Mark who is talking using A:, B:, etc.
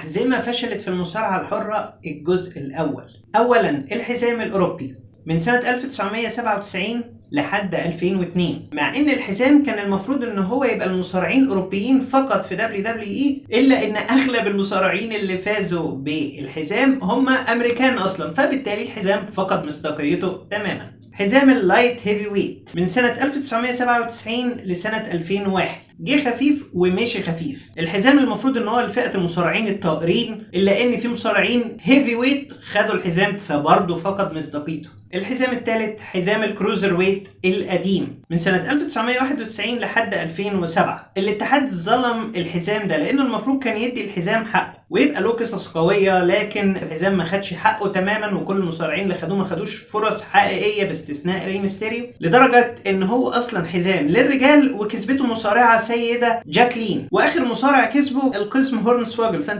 A: أحزمة فشلت في المصارعة الحرة الجزء الأول. أولا الحزام الأوروبي من سنة 1997 لحد 2002، مع ان الحزام كان المفروض ان هو يبقى المصارعين الاوروبيين فقط في WWE، الا ان اغلب المصارعين اللي فازوا بالحزام هم امريكان اصلا، فبالتالي الحزام فقد مصداقيته تماما. حزام اللايت هيفي ويت من سنة 1997 لسنة 2001 جه خفيف وماشي خفيف. الحزام المفروض ان هو لفئة المصارعين الطائرين، الا ان في مصارعين هيفي ويت خدوا الحزام فبرضه فقد مصداقيته. الحزام الثالث حزام الكروزر ويت القديم من سنة 1991 لحد 2007. الاتحاد ظلم الحزام ده لانه المفروض كان يدي الحزام حقه ويبقى له قصص قوية، لكن الحزام ما خدش حقه تماما، وكل المصارعين اللي خدوه ما خدوش فرص حقيقية باستثناء ري ميستيريو، لدرجة ان هو اصلا حزام للرجال وكسبته مصارعة سيدة جاكلين، واخر مصارع كسبه القسم هورنسواجل. فانت